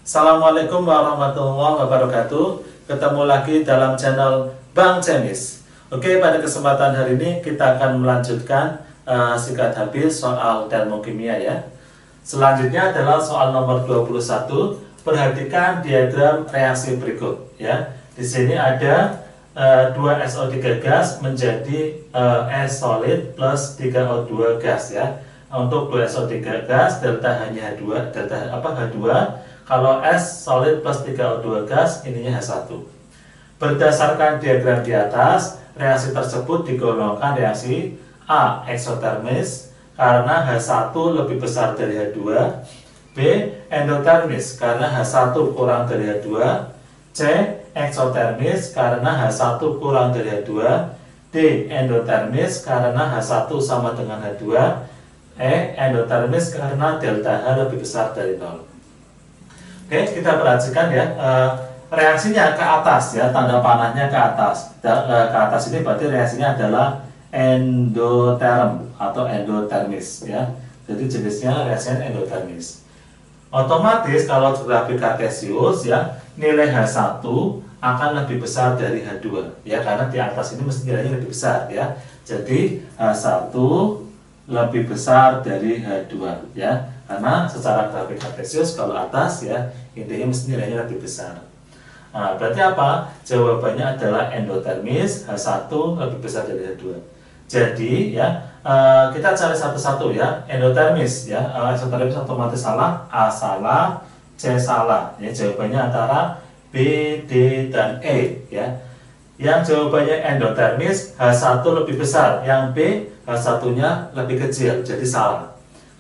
Assalamualaikum warahmatullahi wabarakatuh. Ketemu lagi dalam channel Bang Cemis. Oke, pada kesempatan hari ini kita akan melanjutkan singkat habis soal termokimia ya. Selanjutnya adalah soal nomor 21. Perhatikan diagram reaksi berikut ya. Di sini ada 2SO3 gas menjadi S solid plus 3O2 gas ya. Untuk 2SO3 gas delta hanya H2, delta H2. Kalau S solid plus 3O2 gas, ininya H1. Berdasarkan diagram di atas, reaksi tersebut digolongkan reaksi A. Eksotermis karena H1 lebih besar dari H2. B. Endotermis karena H1 kurang dari H2. C. Eksotermis karena H1 kurang dari H2. D. Endotermis karena H1 sama dengan H2. E. Endotermis karena delta H lebih besar dari 0. Oke, kita perhatikan ya, reaksinya ke atas ya, tanda panahnya ke atas. Ke atas ini berarti reaksinya adalah endoterm atau endotermis ya. Jadi jenisnya reaksinya endotermis. Otomatis kalau grafik kartesius ya, nilai H1 akan lebih besar dari H2 ya, karena di atas ini mesti nilainya lebih besar ya. Jadi H1 lebih besar dari H2 ya. Karena secara grafik kartesius kalau atas ya, intinya mesti nilainya lebih besar. Nah, berarti apa? Jawabannya adalah endotermis, H1 lebih besar dari H2. Jadi ya, kita cari satu-satu ya. Endotermis ya, eksotermis otomatis salah, A salah, C salah. Ya, jawabannya antara B, D, dan E ya. Yang jawabannya endotermis, H1 lebih besar. Yang B, H1-nya lebih kecil, jadi salah.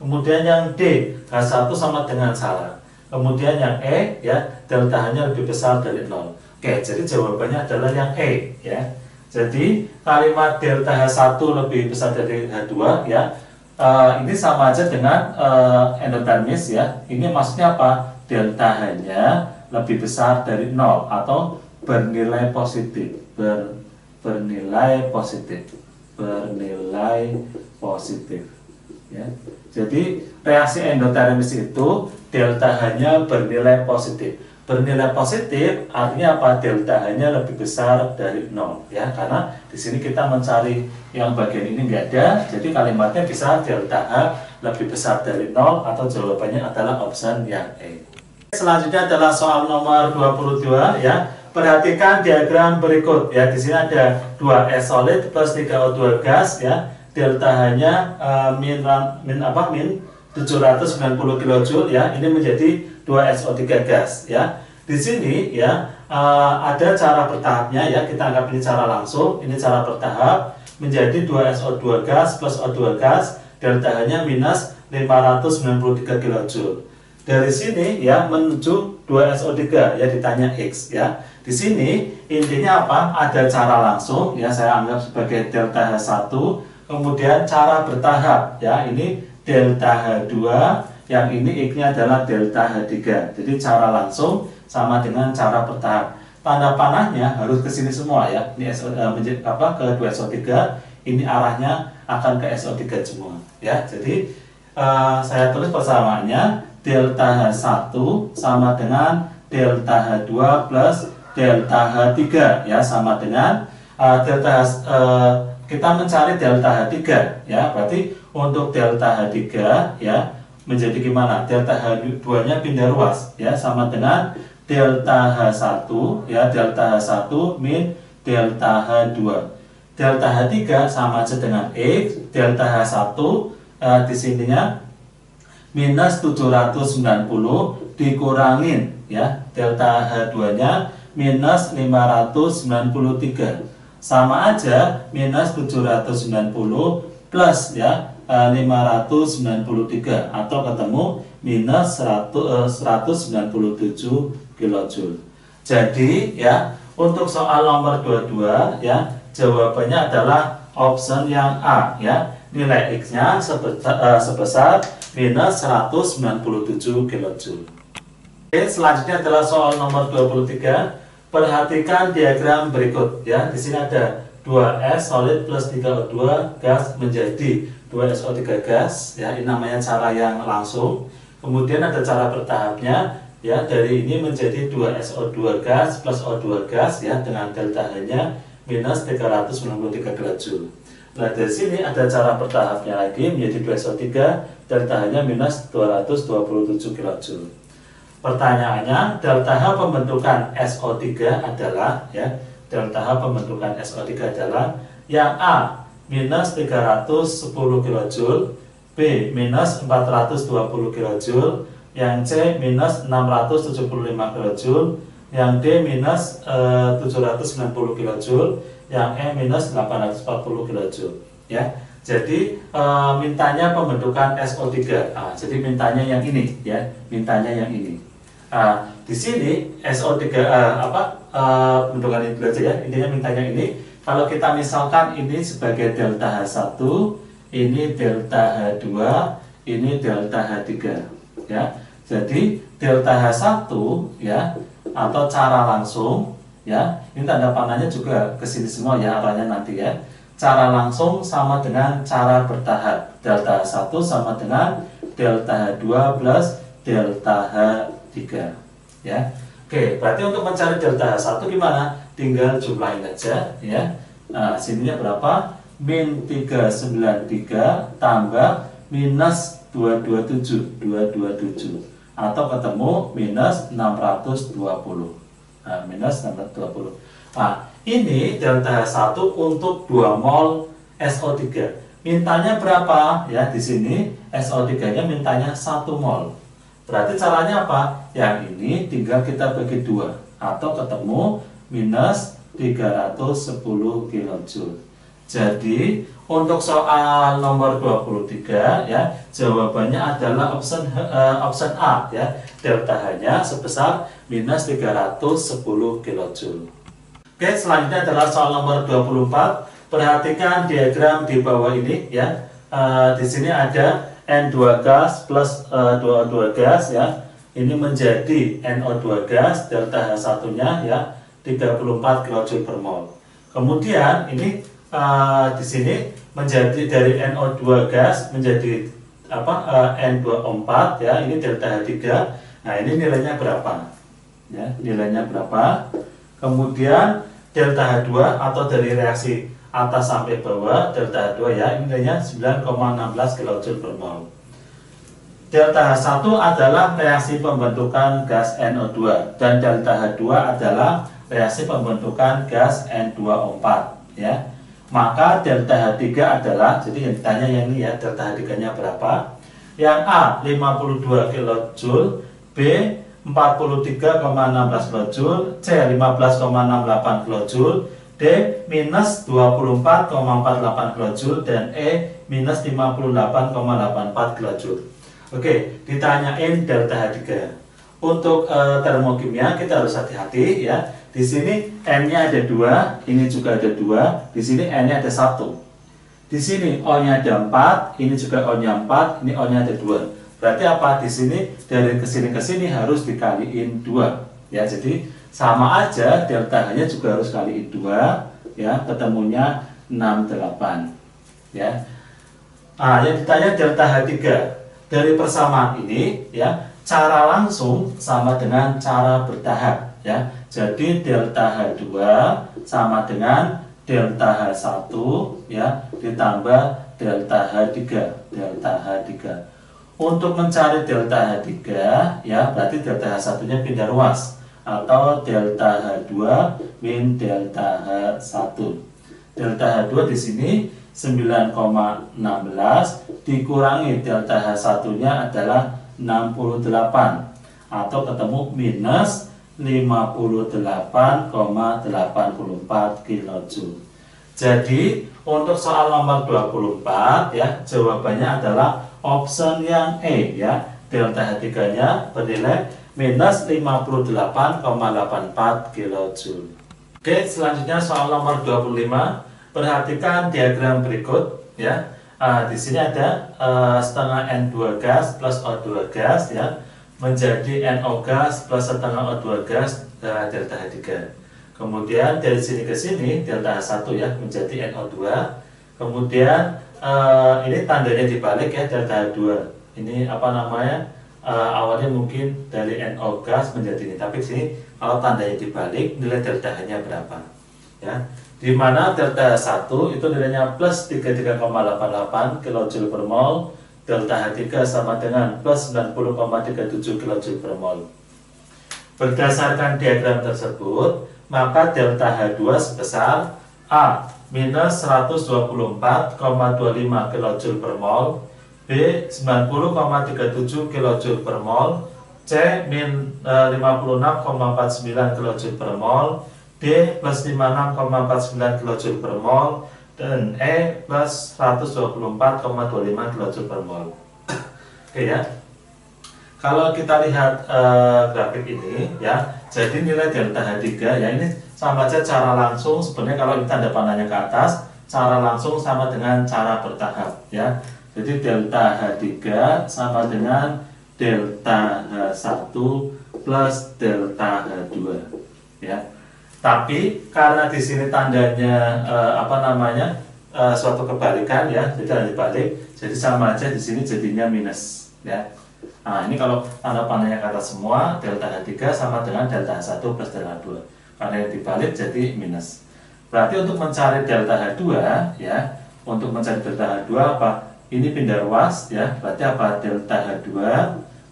Kemudian yang D, H1 sama dengan salah. Kemudian yang E, ya, delta H-nya lebih besar dari 0. Oke, jadi jawabannya adalah yang E, ya. Jadi kalimat delta H1 lebih besar dari H2, ya, ini sama aja dengan endotermis, ya. Ini maksudnya apa? Delta H-nya lebih besar dari 0 atau bernilai positif, bernilai positif, ya. Jadi reaksi endotermis itu delta H-nya bernilai positif. Bernilai positif artinya apa? Delta H-nya lebih besar dari 0 ya. Karena di sini kita mencari yang bagian ini nggak ada, jadi kalimatnya bisa delta H lebih besar dari 0 atau jawabannya adalah option yang E. Selanjutnya adalah soal nomor 22 ya. Perhatikan diagram berikut ya. Di sini ada 2S solid plus 3O2 gas ya. Delta H-nya min 790 kJ ya. Ini menjadi 2SO3 gas ya. Di sini ya ada cara bertahapnya ya. Kita anggap ini cara langsung, ini cara bertahap menjadi 2SO2 gas plus O2 gas. Delta H-nya minus 593 kJ. Dari sini ya menuju 2SO3 ya, ditanya X ya. Di sini intinya apa? Ada cara langsung ya, saya anggap sebagai delta H1. Kemudian cara bertahap ya, ini delta H2, yang ini X-nya adalah delta H3. Jadi cara langsung sama dengan cara bertahap. Tanda panahnya harus ke sini semua ya. Ini ke 2SO3, ini arahnya akan ke SO3 semua ya. Jadi saya tulis persamaannya delta H1 sama dengan delta H2 plus delta H3 ya, sama dengan kita mencari delta H3 ya. Berarti untuk delta H3 ya menjadi gimana? Delta H2 nya pindah ruas ya, sama dengan delta H1 ya, delta H1 min delta H2. Delta H3 sama aja dengan X, delta H1 di sininya minus 790 dikurangin ya, delta H2 nya minus 593, sama aja minus 790 plus ya 593 atau ketemu minus 197 kJ. Jadi ya, untuk soal nomor 22 ya, jawabannya adalah option yang A ya. Nilai X-nya sebesar minus 197 kJ. Oke, selanjutnya adalah soal nomor 23. Perhatikan diagram berikut ya. Di sini ada 2S solid plus 3O2 gas menjadi 2SO3 gas ya. Ini namanya cara yang langsung. Kemudian ada cara bertahapnya, ya, dari ini menjadi 2SO2 gas plus O2 gas ya, dengan delta H-nya minus 393 kJ. Nah, dari sini ada cara bertahapnya lagi menjadi 2SO3, delta H-nya minus 227 kJ. Pertanyaannya, delta H pembentukan SO3 adalah ya, delta H pembentukan SO3 adalah yang A minus 310 kJ, B minus 420 kJ, yang C minus 675 kJ, yang D minus 790 kJ, yang E minus 840 kJ ya. Jadi mintanya pembentukan SO3. Jadi mintanya yang ini ya, mintanya yang ini. Di sini SO3 pembentukan ini dulu aja ya. Intinya mintanya ini. Kalau kita misalkan ini sebagai delta H1, ini delta H2, ini delta H3 ya. Jadi delta H1 ya, atau cara langsung ya, ini tanda panahnya juga ke sini semua ya, arahnya nanti ya. Cara langsung sama dengan cara bertahap. Delta H1 sama dengan delta H2 plus delta H3 ya. Oke, berarti untuk mencari delta H1 gimana? Tinggal jumlahin aja ya. Nah, sininya berapa? Min 393 tambah minus 227 atau ketemu minus 620. Nah, minus 620. Nah, ini delta H1 untuk 2 mol SO3. Mintanya berapa? Ya, di sini SO3-nya mintanya 1 mol. Berarti caranya apa? Yang ini tinggal kita bagi 2 atau ketemu minus 310 kJ. Jadi untuk soal nomor 23 ya, jawabannya adalah option A ya. Delta H-nya sebesar minus 310 kJ. Oke, selanjutnya adalah soal nomor 24. Perhatikan diagram di bawah ini ya. Di sini ada N2 gas plus 2O2 gas ya. Ini menjadi NO2 gas, delta H1-nya ya 34 kJ per mol. Kemudian ini di sini menjadi dari NO2 gas menjadi N2O4 ya, ini delta H3. Nah, ini nilainya berapa? Ya, nilainya berapa? Kemudian delta H2 atau dari reaksi atas sampai bawah delta H2 ya, ini nilainya 9,16 kJ per mol. Delta H1 adalah reaksi pembentukan gas NO2 dan delta H2 adalah reaksi pembentukan gas N2O4 ya. Maka delta H3 adalah, jadi yang ditanya yang ini ya, delta H3-nya berapa? Yang A 52 kJ, B 43,16 kJ, C 15,68 kJ, D minus 24,48 kJ, dan E minus 58,84 kJ. Oke, ditanyain delta H3. Untuk termokimia kita harus hati-hati ya. Di sini N-nya ada 2, ini juga ada 2, di sini N-nya ada 1. Di sini O-nya ada 4, ini juga O-nya 4, ini O-nya ada 2. Berarti apa? Di sini dari kesini ke sini harus dikaliin 2. Ya, jadi sama aja delta H-nya juga harus kaliin 2 ya, ketemunya 68. Ya. Yang ditanya delta H3. Dari persamaan ini ya, cara langsung sama dengan cara bertahap ya. Jadi delta H2 sama dengan delta H1 ya, ditambah delta H3, delta H3. Untuk mencari delta H3 ya, berarti delta H1-nya pindah ruas atau delta H2 min delta H1. Delta H2 di sini 9,16 dikurangi delta H1-nya adalah 68 atau ketemu minus 58,84 kJ. Jadi untuk soal nomor 24 ya, jawabannya adalah option yang E ya. Delta H3-nya bernilai minus 58,84 kJ. Oke, selanjutnya soal nomor 25. Perhatikan diagram berikut ya. Di sini ada setengah N2 gas plus O2 gas ya, menjadi NO gas plus setengah O2 gas delta H3. Kemudian dari sini ke sini delta H1 ya menjadi NO2. Kemudian ini tandanya dibalik ya, delta H2. Ini apa namanya? awalnya mungkin dari NO gas menjadi ini, tapi di sini kalau tandanya dibalik nilai delta H-nya berapa ya, di mana delta H1 itu nilainya plus 33,88 kJ per mol, delta H3 sama dengan plus 90,37 kJ per mol. Berdasarkan diagram tersebut, maka delta H2 sebesar A minus 124,25 kJ per mol, B 90,37 kJ per mol, C min 56,49 kJ per mol, D plus 56,49 kJ per mol, dan E plus 124,25 kJ per mol. Oke ya. Kalau kita lihat grafik ini ya, jadi nilai delta H3 ya, ini sama saja cara langsung. Sebenarnya kalau ini tanda panahnya ke atas, cara langsung sama dengan cara bertahap ya. Jadi delta H3 sama dengan delta H1 plus delta H2 ya. Tapi karena di sini tandanya suatu kebalikan ya, jadi ada dibalik, jadi sama aja di sini jadinya minus ya. Nah, ini kalau tanda panahnya ke atas semua, delta H3 sama dengan delta H1 plus delta H2. Karena yang dibalik jadi minus. Berarti untuk mencari delta H2 ya, untuk mencari delta H2 apa? Ini pindah ruas ya, berarti apa? Delta H2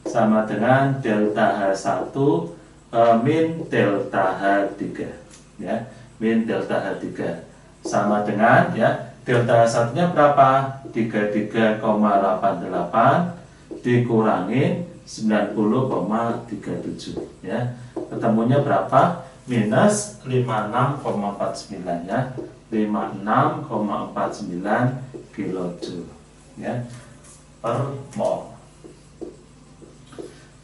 sama dengan delta H1 min delta H3 ya, min delta H3 sama dengan ya, delta H1 nya berapa? 33,88 dikurangin 90,37 ya, ketemunya berapa? Minus 56,49 ya, 56,49 kJ ya per mol.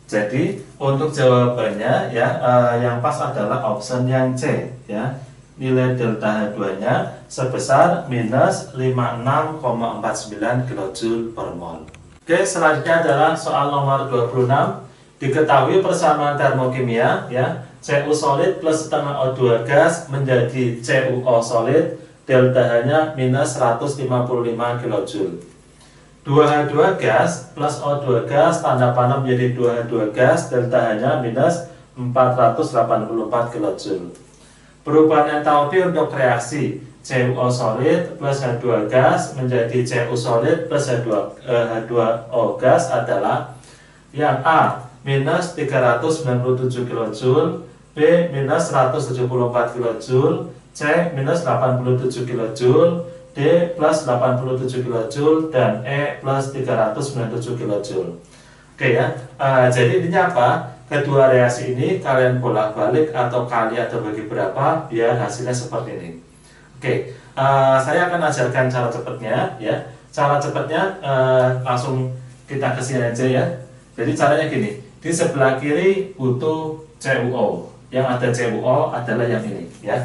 Jadi untuk jawabannya ya, yang pas adalah option yang C ya, nilai delta H2 nya sebesar minus 56,49 kJ per mol. Oke, selanjutnya adalah soal nomor 26. Diketahui persamaan termokimia ya, Cu solid plus setengah O2 gas menjadi CuO solid, delta H-nya minus 155 kJ. 2H2 gas plus O2 gas tanda panah menjadi 2H2 gas, delta H-nya minus 484 kJ. Perubahan entalpi untuk reaksi CuO solid plus H2 gas menjadi Cu solid plus H2O gas adalah yang A minus 397 kJ, B minus 174 kJ, C minus 87 kJ, D plus 87 kJ, dan E plus 397 kJ. Oke ya, jadi intinya apa? Kedua reaksi ini kalian bolak-balik atau kali atau bagi berapa biar hasilnya seperti ini. Oke, saya akan ajarkan cara cepatnya ya. Cara cepatnya langsung kita kesini aja ya. Jadi caranya gini, di sebelah kiri butuh CuO, yang ada CuO adalah yang ini ya.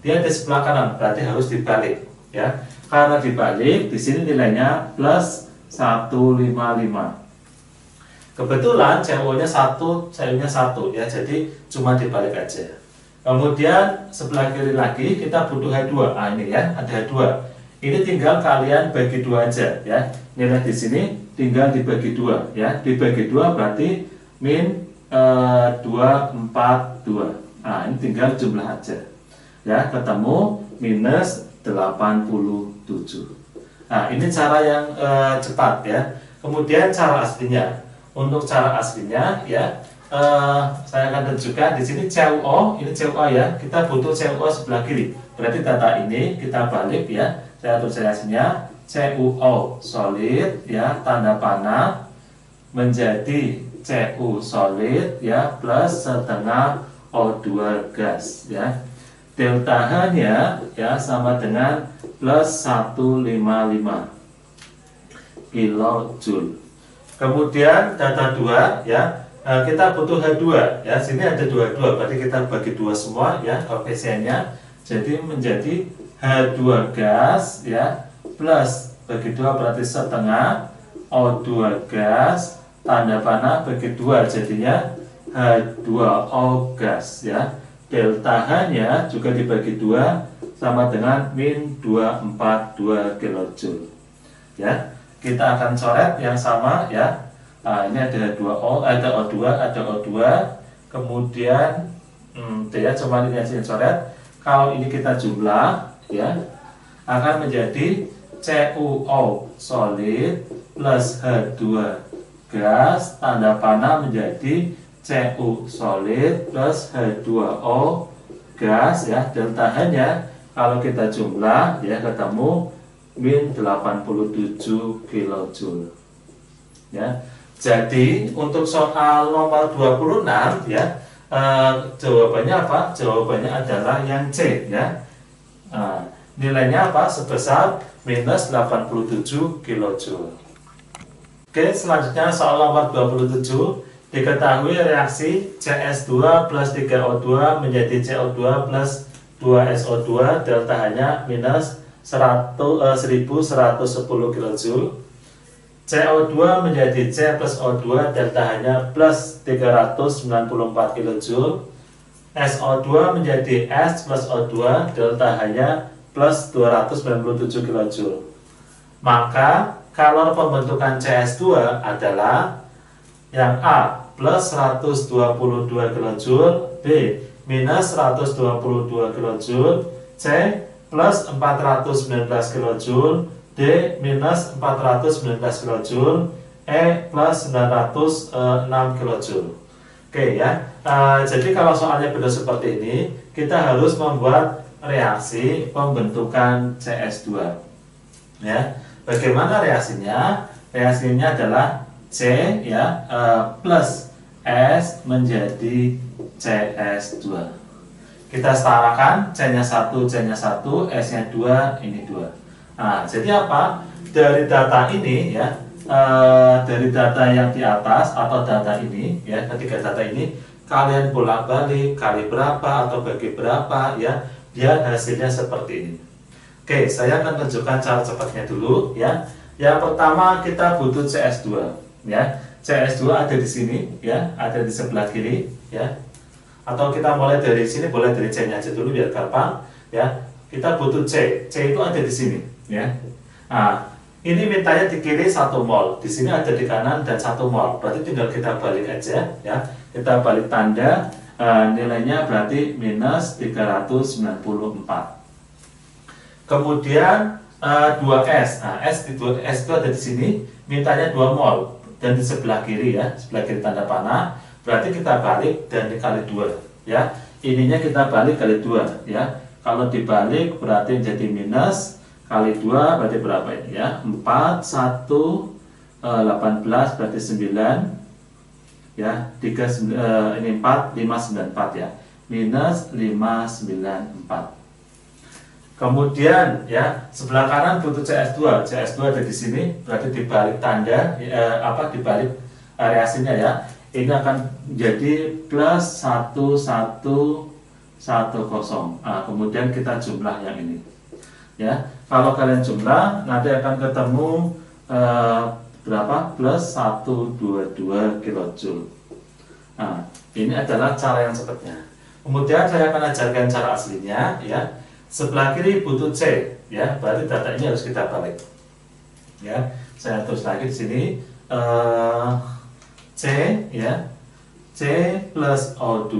Dia di sebelah kanan, berarti harus dibalik ya. Karena dibalik, di sini nilainya plus 155. Kebetulan CuO-nya 1, CuO-nya 1 ya, jadi cuma dibalik aja. Kemudian sebelah kiri lagi kita butuh H2. Ah ini ya, ada H2. Ini tinggal kalian bagi 2 aja ya. Nilai di sini tinggal dibagi 2 ya. Dibagi 2 berarti min 242. Nah, ini tinggal jumlah aja. Ya, ketemu minus 87. Nah, ini cara yang cepat ya. Kemudian cara aslinya. Untuk cara aslinya ya, saya akan tunjukkan di sini CuO, ini CuO ya. Kita butuh CuO sebelah kiri. Berarti data ini kita balik ya. Saya tulis hasilnya CuO solid ya, tanda panah menjadi Cu solid ya plus setengah O2 gas ya. Delta H-nya ya sama dengan plus 155 kJ. Kemudian data 2 ya, kita butuh H2 ya, sini ada 22, berarti kita bagi 2 semua ya koefisiennya, jadi menjadi H2 gas ya plus bagi 2 berarti setengah O2 gas tanda panah bagi 2 jadinya H2O gas ya. Delta H-nya juga dibagi 2 sama dengan min 242 kJ ya. Kita akan coret yang sama ya. Ini ada 2O, ada O2, ada O2. Kemudian ya cuma ini aja yang coret. Kalau ini kita jumlah ya akan menjadi CuO solid plus H2 gas tanda panah menjadi Cu solid plus H2O gas ya. Delta H-nya kalau kita jumlah ya ketemu min 87 kJ ya. Jadi untuk soal nomor 26 ya jawabannya apa? Jawabannya adalah yang C ya. Nilainya apa? Sebesar minus 87 kJ. Oke, selanjutnya soal nomor 27. Diketahui reaksi CS2 plus 3O2 menjadi CO2 plus 2SO2 delta H-nya minus 1110 kJ. CO2 menjadi C plus O2 delta H-nya plus 394 kJ. SO2 menjadi S plus O2 delta H-nya plus 297 kJ. Maka kalor pembentukan CS2 adalah yang A plus 122 kJ, B minus 122 kJ, C plus 419 kJ, D minus 419 kJ, E plus 906 kJ. Oke ya, jadi kalau soalnya beda seperti ini, kita harus membuat reaksi pembentukan CS2 ya. Bagaimana reaksinya? Reaksinya adalah C ya plus S menjadi CS2. Kita setarakan C-nya 1, C-nya 1, S-nya 2, ini 2. Jadi apa? Dari data ini ya, dari data yang di atas atau data ini ya, ketiga data ini kalian bolak-balik kali berapa atau bagi berapa ya, dia hasilnya seperti ini. Oke, saya akan tunjukkan cara cepatnya dulu ya. Yang pertama kita butuh CS2 ya. CS2 ada di sini ya, ada di sebelah kiri ya. Atau kita mulai dari sini, boleh dari C-nya aja dulu biar gampang ya. Kita butuh C. C itu ada di sini ya. Ini mintanya di kiri 1 mol, di sini ada di kanan dan 1 mol. Berarti tinggal kita balik aja ya. Kita balik tanda, nilainya berarti minus 394. Kemudian 2S. S itu ada di sini, mintanya 2 mol dan di sebelah kiri ya, sebelah kiri tanda panah. Berarti kita balik dan dikali 2 ya. Ininya kita balik kali 2 ya. Kalau dibalik berarti jadi minus kali 2 berarti berapa ini ya? 4 1 18 berarti 9 ya. 3 ini 4 5 9 4 ya. Minus 594. Kemudian ya, sebelah kanan butuh CS2. CS2 ada di sini, berarti dibalik tanda dibalik reaksinya ya. Ini akan menjadi plus 1110. Kemudian kita jumlah yang ini. Ya, kalau kalian jumlah nanti akan ketemu berapa? Plus 122 kJ. Ini adalah cara yang cepatnya. Kemudian saya akan ajarkan cara aslinya ya. Sebelah kiri butuh C ya, berarti data ini harus kita balik ya. Saya tulis lagi di sini C ya, C plus O2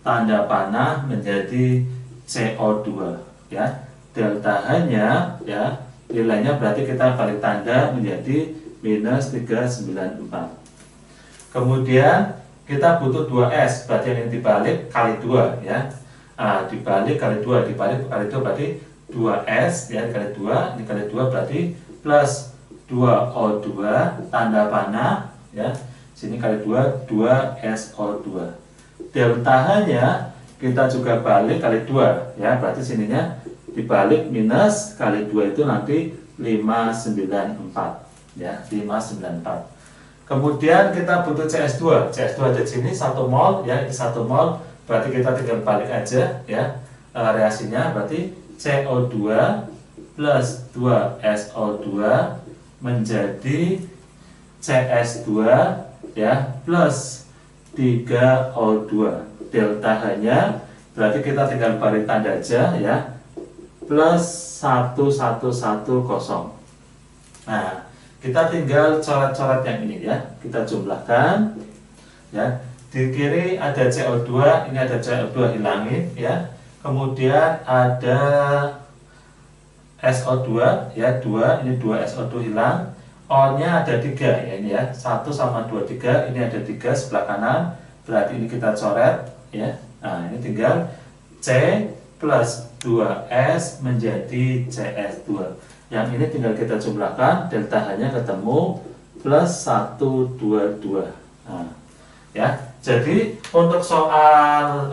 tanda panah menjadi CO2 ya. Delta H-nya ya, nilainya berarti kita balik tanda menjadi minus 394. Kemudian kita butuh 2S, berarti yang dibalik kali 2 ya. Dibalik kali 2, dibalik kali 2 berarti 2S ya, dikali 2, dikali 2 berarti plus 2O2 tanda panah ya. Sini kali 2, 2SO2. Delta H-nya kita juga balik kali 2 ya, berarti sininya dibalik minus kali 2 itu nanti 594 ya, 594. Kemudian kita butuh CS2. CS2 ada di sini 1 mol ya, ini 1 mol. Berarti kita tinggal balik aja ya, reaksinya berarti CO2 plus 2SO2 menjadi CS2 ya plus 3O2. Delta H-nya berarti kita tinggal balik tanda aja ya, plus 1110. Kita tinggal coret-coret yang ini ya. Kita jumlahkan ya. Di kiri ada CO2, ini ada CO2 hilangin ya. Kemudian ada SO2 ya, 2, ini 2 SO2 hilang. O-nya ada 3 ya, ini ya. 1 sama 2, 3, ini ada 3 sebelah kanan. Berarti ini kita coret ya. Nah, ini tinggal C plus 2S menjadi CS2. Yang ini tinggal kita jumlahkan, delta H-nya ketemu plus 122. Nah, ya. Jadi untuk soal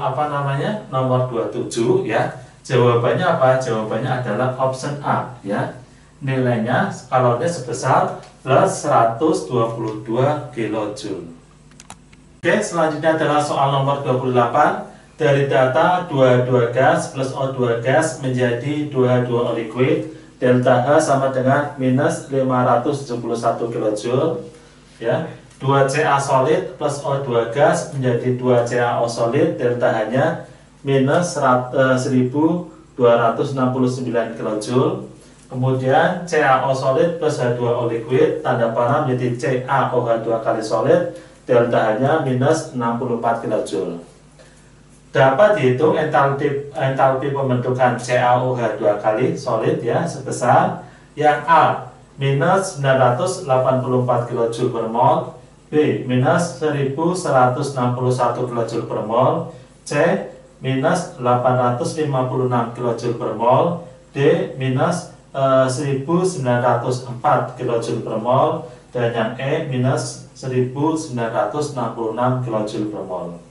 nomor 27 ya, jawabannya apa? Jawabannya adalah option A ya. Nilainya kalorinya sebesar plus 122 kJ. Oke, selanjutnya adalah soal nomor 28. Dari data 22 gas plus O2 gas menjadi 22 O liquid, delta H sama dengan minus 571 kJ ya. 2Ca solid plus O2 gas menjadi 2CaO solid, delta H-nya minus 1269 kJ. Kemudian CaO solid plus H2O liquid, tanda panah menjadi CaOH2 kali solid, delta H-nya minus 64 kJ. Dapat dihitung entalpi pembentukan CaOH2 kali solid ya, sebesar yang A minus 984 kJ per mol, B minus 1161 kJ per mol, C minus 856 kJ per mol, D minus 1904 kJ per mol, dan yang E minus 1966 kJ per mol.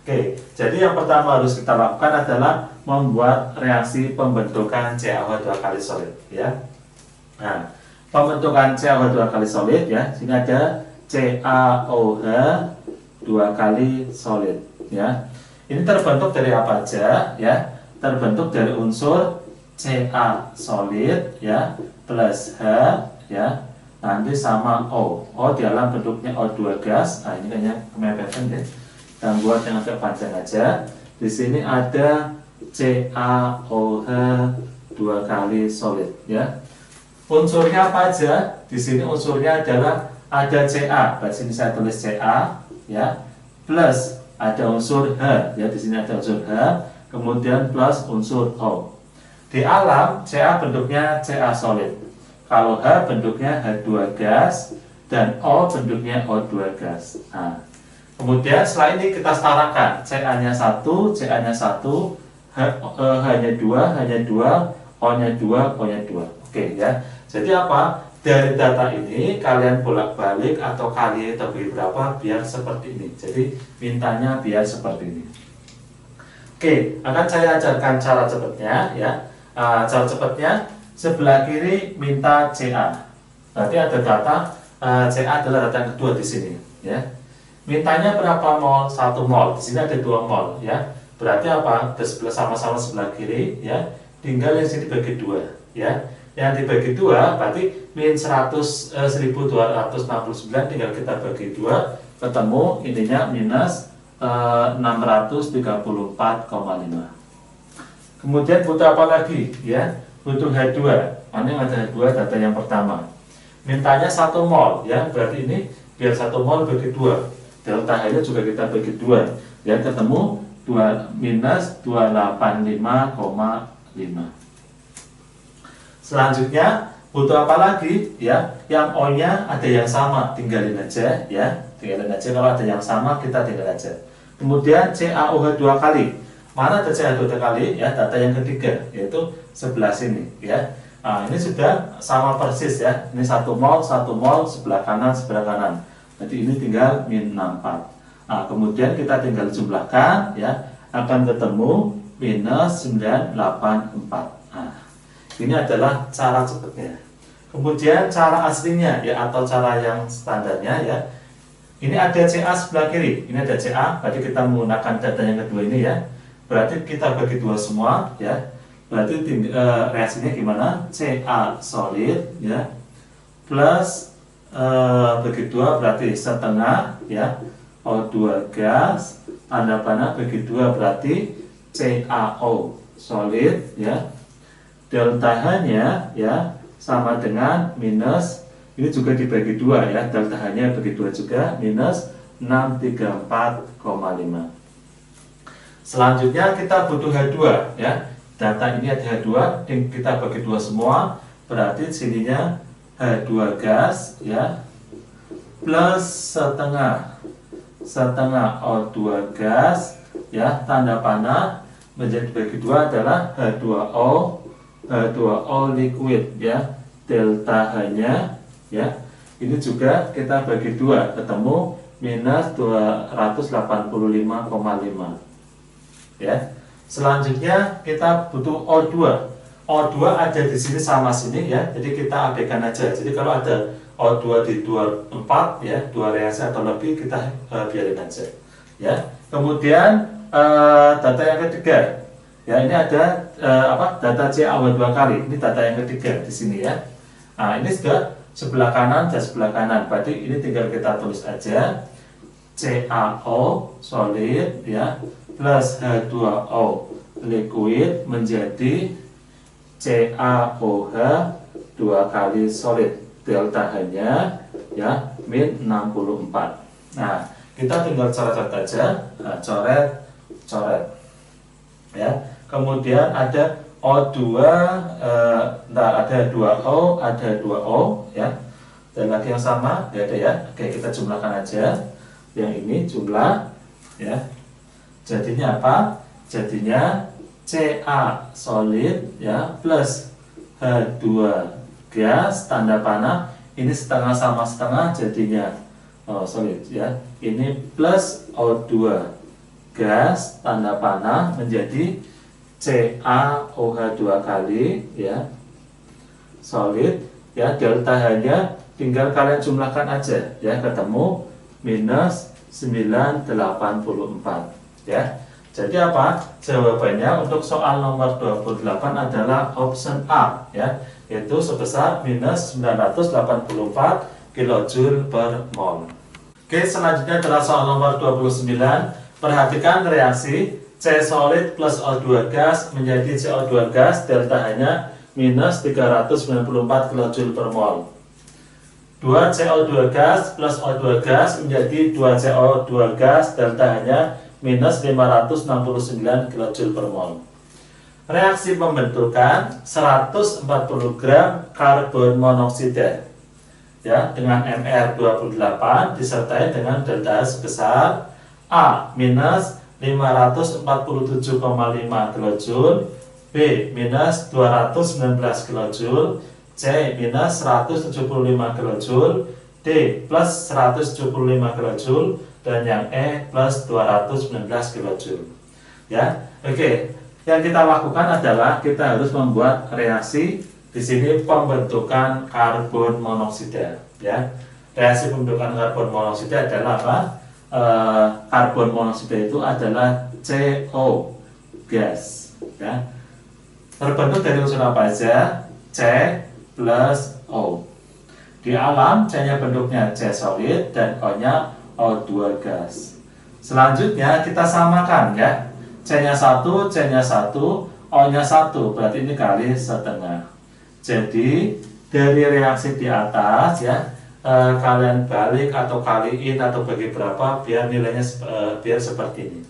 Oke, jadi yang pertama harus kita lakukan adalah membuat reaksi pembentukan CaOH2 kali solid ya. Nah, pembentukan CaOH2 kali solid ya, sini ada CaOH2 kali solid ya. Ini terbentuk dari apa aja ya? Terbentuk dari unsur Ca solid ya plus H ya, nanti sama O. O di dalam bentuknya O2 gas. Nah, ini kayaknya kemepetan deh. Dan buat yang agak panjang aja. Di sini ada CaOH2 kali solid ya. Unsurnya apa aja? Di sini unsurnya adalah ada Ca, di sini saya tulis Ca ya, plus ada unsur H ya, di sini ada unsur H, kemudian plus unsur O. Di alam Ca bentuknya Ca solid. Kalau H bentuknya H2 gas dan O bentuknya O2 gas. Nah, kemudian setelah ini kita setarakan, Ca-nya 1, Ca-nya 1, H-nya 2, H-nya 2, O-nya 2, O-nya 2. Oke ya. Jadi apa? Dari data ini kalian bolak-balik atau kali bagi berapa biar seperti ini. Jadi mintanya biar seperti ini. Oke, akan saya ajarkan cara cepatnya ya. Cara cepatnya sebelah kiri minta Ca. Berarti ada data Ca adalah data yang kedua di sini ya. Mintanya berapa mol? 1 mol. Di sini ada 2 mol ya. Berarti apa? Sama-sama sebelah kiri ya. Tinggal yang sini dibagi 2 ya. Yang dibagi 2 berarti min 1269 tinggal kita bagi 2, ketemu ininya minus 634,5. Kemudian butuh apa lagi ya? Butuh H2. Mana yang ada H2? Data yang pertama. Mintanya 1 mol ya. Berarti ini biar 1 mol bagi 2. Delta H-nya juga kita bagi 2 ya, ketemu minus 285,5. Selanjutnya butuh apa lagi ya? Yang O-nya ada yang sama, tinggalin aja ya. Tinggalin aja, kalau ada yang sama kita tinggal aja. Kemudian CaOH2 kali. Mana ada CaOH2 kali ya? Data yang ketiga yaitu sebelah sini ya. Nah, ini sudah sama persis ya. Ini 1 mol sebelah kanan. Jadi ini tinggal min 64. Nah, kemudian kita tinggal jumlahkan ya, akan ketemu minus 984. Nah, ini adalah cara cepatnya. Kemudian cara aslinya ya, atau cara yang standarnya ya. Ini ada Ca sebelah kiri, ini ada Ca, berarti kita menggunakan data yang kedua ini ya. Berarti kita bagi 2 semua ya. Berarti reaksinya gimana? Ca solid ya plus bagi 2 berarti setengah ya, O2 gas, tanda panah bagi 2 berarti CaO solid ya. Delta H-nya ya sama dengan minus ini juga dibagi 2 ya, delta H-nya bagi 2 juga, minus 634,5. Selanjutnya kita butuh H2 ya. Data ini ada H2, kita bagi 2 semua, berarti sininya H2 gas ya, plus setengah O2 gas ya, tanda panah menjadi bagi 2 adalah H2O liquid ya, delta H-nya ya, ini juga kita bagi 2, ketemu minus 285,5 ya. Selanjutnya kita butuh O2. O2 ada di sini sama sini ya, jadi kita abaikan aja. Jadi kalau ada O2 di 24 ya, 2 reaksi atau lebih, kita biarin aja ya. Kemudian data yang ketiga ya, ini ada data CaO2 kali. Ini data yang ketiga di sini ya. Nah, ini sudah sebelah kanan dan sebelah kanan, berarti ini tinggal kita tulis aja CaO solid ya, plus H2O liquid menjadi CaOH 2 kali solid, delta H-nya ya min 64. Nah, kita tinggal coret aja, nah, coret ya. Kemudian ada O2, ada 2O, ada 2O ya, dan lagi yang sama ya ada ya. Oke, kita jumlahkan aja yang ini jumlah ya. Jadinya apa? Jadinya Ca solid ya plus H2 gas tanda panah, ini setengah sama setengah jadinya solid ya. Ini plus O2 gas tanda panah menjadi CaOH 2 kali ya, solid ya, delta H-nya tinggal kalian jumlahkan aja ya, ketemu minus 984 ya. Jadi apa? Jawabannya untuk soal nomor 28 adalah option A ya, yaitu sebesar minus 984 kJ per mol. Oke, selanjutnya adalah soal nomor 29. Perhatikan reaksi C solid plus O2 gas menjadi CO2 gas, delta H-nya minus 394 kJ per mol. 2 CO2 gas plus O2 gas menjadi 2 CO2 gas, delta H-nya minus 569 kJ per mol. Reaksi pembentukan 140 gram karbon monoksida ya, dengan MR28 disertai dengan delta H sebesar A minus 547,5 kJ, B minus 219 kJ, C minus 175 kJ, D plus 175 kJ, dan yang E plus 219 kJ ya. Oke, yang kita lakukan adalah kita harus membuat reaksi di sini pembentukan karbon monoksida ya. Reaksi pembentukan karbon monoksida adalah apa? Karbon monoksida itu adalah CO gas ya. Terbentuk dari unsur apa aja? C plus O. Di alam C-nya bentuknya C solid dan O-nya O2 gas. Selanjutnya kita samakan ya. C-nya 1, C-nya 1, O-nya 1, berarti ini kali setengah. Jadi dari reaksi di atas ya, kalian balik atau kaliin atau bagi berapa biar nilainya biar seperti ini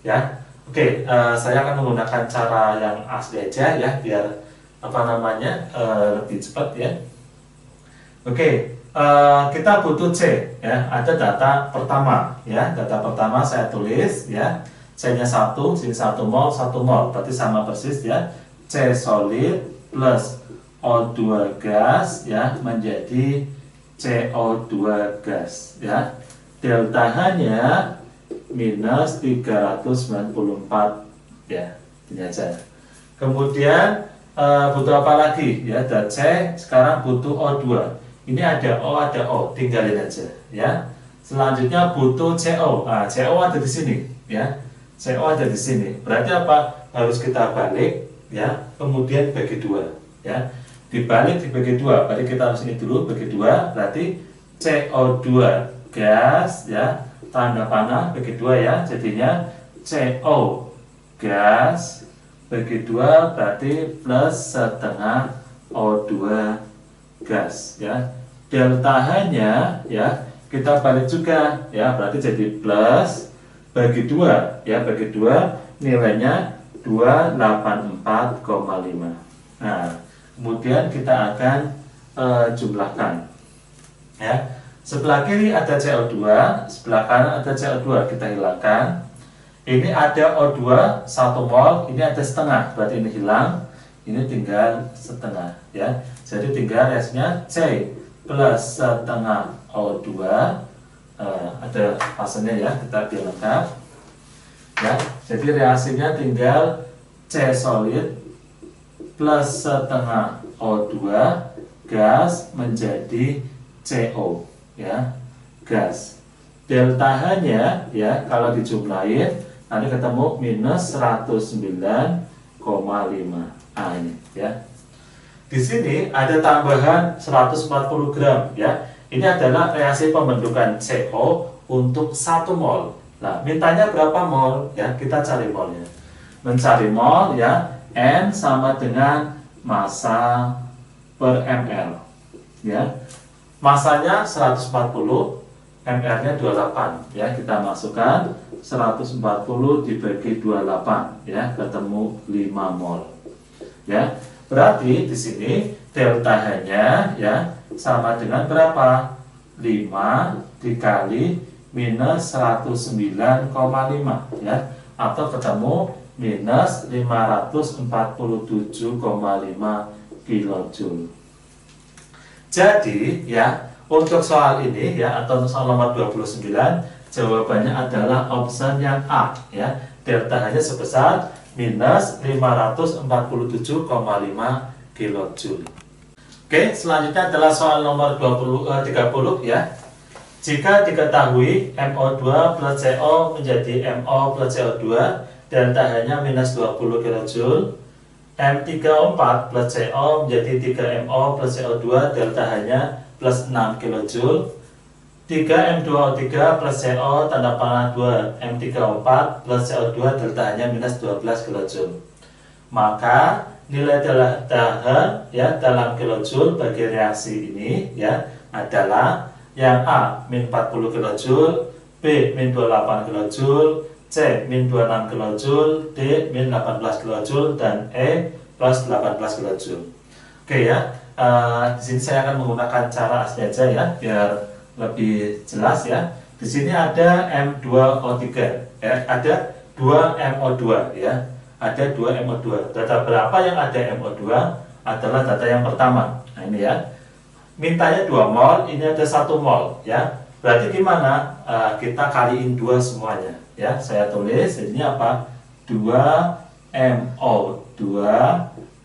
ya. Oke, saya akan menggunakan cara yang asli aja ya, biar lebih cepat ya. Oke, kita butuh C ya, ada data pertama ya. Data pertama saya tulis ya, C-nya 1, sini 1 mol, 1 mol, berarti sama persis ya. C solid plus O2 gas ya menjadi CO2 gas ya. Delta H-nya minus 394 ya, ini aja. Kemudian butuh apa lagi ya? Dan C sekarang butuh O2. Ini ada O, tinggalin aja ya. Selanjutnya butuh CO. Nah, CO ada di sini ya. CO ada di sini. Berarti apa? Harus kita balik ya. Kemudian bagi 2 ya. Dibalik dibagi 2. Berarti kita harus ini dulu bagi 2. Berarti CO2 gas ya. Tanda panah bagi 2 ya. Jadinya CO gas bagi 2 berarti plus setengah O2 gas ya. delta H-nya ya kita balik juga ya, berarti jadi plus bagi 2 ya, bagi 2 nilainya 284,5. Nah, kemudian kita akan jumlahkan ya. Sebelah kiri ada CO2, sebelah kanan ada CO2, kita hilangkan. Ini ada O2 1 mol, ini ada setengah, berarti ini hilang, ini tinggal setengah ya. Jadi tinggal reaksinya C plus setengah O2, ada fasennya ya, kita biar lengkap ya. Jadi reaksinya tinggal C solid plus setengah O2 gas menjadi CO ya, gas. Delta H-nya ya kalau dijumlahin nanti ketemu minus 109,5. Ini ya. Di sini ada tambahan 140 gram ya. Ini adalah reaksi pembentukan CO untuk 1 mol. Nah, mintanya berapa mol ya? Kita cari molnya. Mencari mol ya, N sama dengan massa per ml ya. Masanya 140, mR-nya 28 ya. Kita masukkan 140 dibagi 28 ya, ketemu 5 mol. Ya. Berarti di sini delta H-nya ya sama dengan berapa? 5 dikali minus 109,5 ya, atau ketemu minus 547,5 kilojoule. Jadi ya, untuk soal ini ya, atau soal nomor 29, jawabannya adalah option yang A ya. Delta H-nya sebesar minus 547,5 kilojoule. Oke, selanjutnya adalah soal nomor 30 ya. Jika diketahui MO2 plus CO menjadi MO plus CO2, delta H-nya minus 20 kilojoule. M34 plus CO menjadi 3MO plus CO2, delta H-nya plus 6 kJ. 3M2O3 plus CO tanda panah 2 M34 plus CO2, delta H-nya minus 12 kJ. Maka nilai delta H ya dalam kilojoule bagi reaksi ini ya adalah yang A min 40 kJ, B min 28 kJ, C min 26 kJ, D min 18 kJ, dan E plus 18 kJ. Oke ya, di sini saya akan menggunakan cara asli aja ya, biar lebih jelas ya. Di sini ada M2O3, ya, ada 2MO2 ya, ada 2MO2. Data berapa yang ada MO2 adalah data yang pertama. Nah ini ya, mintanya 2 mol, ini ada 1 mol ya. Berarti gimana? Kita kaliin 2 semuanya. Ya, saya tulis jadinya apa? 2MO2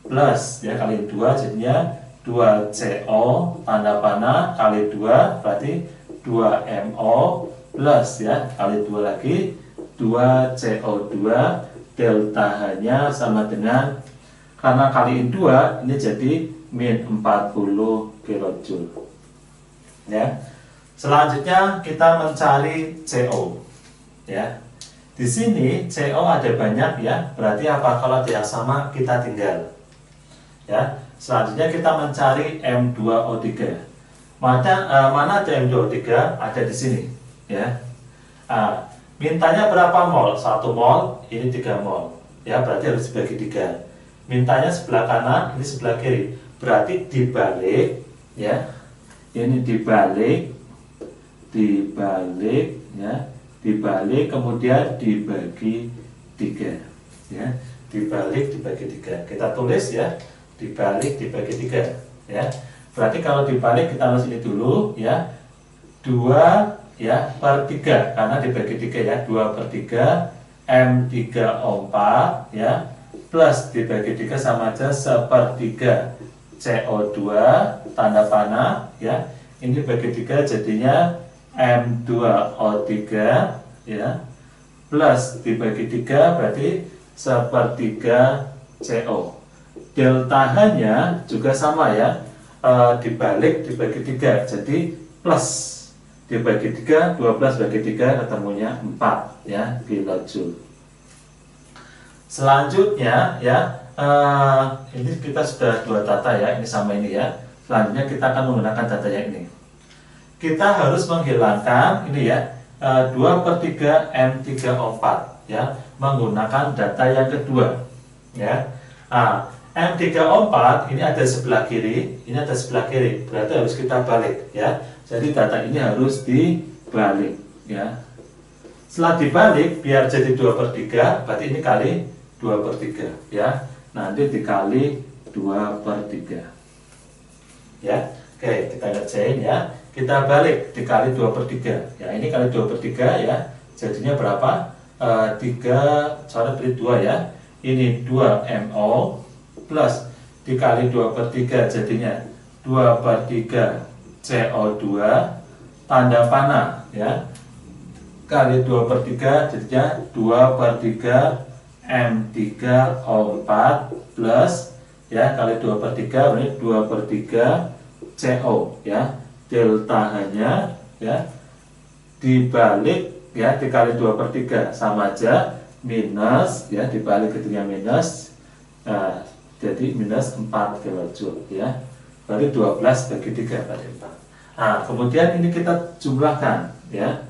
plus ya kali 2 jadinya 2CO tanda panah kali 2 berarti 2MO plus ya kali 2 lagi 2CO2, delta H-nya sama dengan, karena kaliin 2 ini jadi min 40 kJ. Ya. Selanjutnya kita mencari CO. Ya. Di sini CO ada banyak ya, berarti apa? Kalau ada yang sama kita tinggal. Ya. Selanjutnya kita mencari M2O3. Mana ada M2O3? Ada di sini. Ya. Mintanya berapa mol? 1 mol, ini 3 mol. Ya, berarti harus dibagi 3. Mintanya sebelah kanan, ini sebelah kiri. Berarti dibalik, ya. Ini dibalik, ya. Dibalik kemudian dibagi 3 ya, dibalik dibagi 3. Kita tulis ya, dibalik dibagi 3 ya. Berarti kalau dibalik kita tulis ini dulu ya, 2 ya per 3 karena dibagi 3 ya, 2/3 M3O4 ya plus dibagi 3 sama aja 1/3 CO2 tanda panah ya. Ini bagi 3 jadinya M2O3 ya plus dibagi 3 berarti 1/3 CO. Delta H-nya juga sama ya, dibalik dibagi 3 jadi plus dibagi 3, 12 bagi 3 ketemunya 4 ya kilojoule. Selanjutnya ya, ini kita sudah 2 data ya, ini sama ini ya. Selanjutnya kita akan menggunakan data yang ini. Kita harus menghilangkan ini ya, 2/3 M3O4 ya, menggunakan data yang kedua ya. M3O4 ini ada sebelah kiri, ini ada sebelah kiri, berarti harus kita balik ya. Jadi data ini harus dibalik ya. Setelah dibalik biar jadi 2/3, berarti ini kali 2/3 ya. Nanti dikali 2/3 ya. Oke, kita kerjain ya. Kita balik dikali 2/3 ya. Ini kali 2/3 ya. Jadinya berapa? 3, coret beri 2 ya. Ini 2MO plus dikali 2/3 jadinya 2/3 CO2 tanda panah ya. Kali 2/3 jadinya 2/3 M3O4 plus ya, kali 2/3 berarti 2/3 CO ya. Delta hanya ya dibalik ya, dikali 2/3 sama aja minus ya, dibalik ketika minus, nah, jadi minus 4 kilojoule ya. Berarti 12 bagi 3 berarti 4. Nah, kemudian ini kita jumlahkan ya.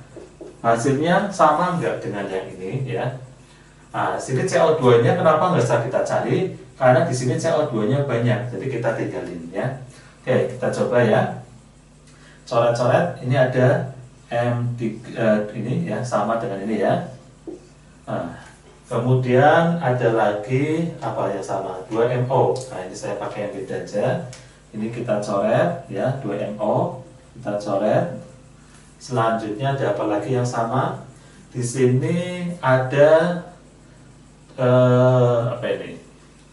Hasilnya sama enggak dengan yang ini ya. Nah, sini CO2 nya kenapa nggak usah kita cari? Karena di sini CO2 nya banyak, jadi kita tinggalin ya. Oke, kita coba ya. Coret-coret, ini ada M3 ini ya, sama dengan ini ya. Nah, kemudian ada lagi apa yang sama? 2MO. Nah, ini saya pakai yang beda aja. Ini kita coret ya, 2MO. Kita coret. Selanjutnya ada apa lagi yang sama? Di sini ada apa ini?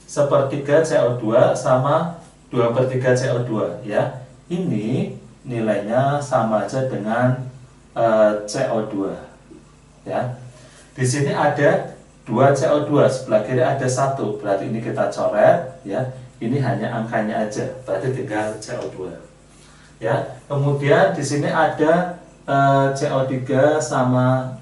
1/3 CO2 sama 2/3 CO2 ya. Ini nilainya sama aja dengan CO2 ya. Di sini ada 2 CO2, sebelah kiri ada 1, berarti ini kita coret ya. Ini hanya angkanya aja, berarti tinggal CO2 ya. Kemudian di sini ada CO3 sama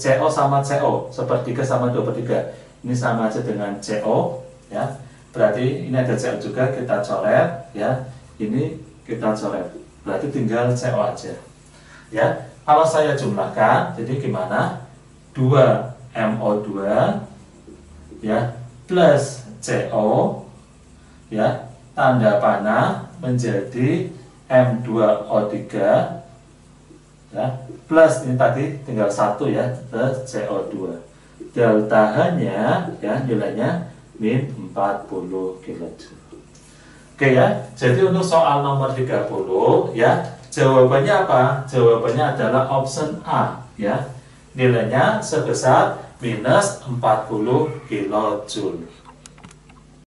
CO sama CO, 1/3 sama 2/3. Ini sama aja dengan CO ya. Berarti ini ada CO juga, kita coret ya. Ini kita coret, berarti tinggal CO aja ya. Kalau saya jumlahkan, jadi gimana? 2MO2 ya plus CO ya, tanda panah menjadi M2O3 ya, plus ini tadi tinggal 1 ya, plus CO2. Delta hanya ya, nilainya min 40 kilojoule. Oke ya, jadi untuk soal nomor 30 ya, jawabannya apa? Jawabannya adalah option A ya. Nilainya sebesar minus 40 kilojoule.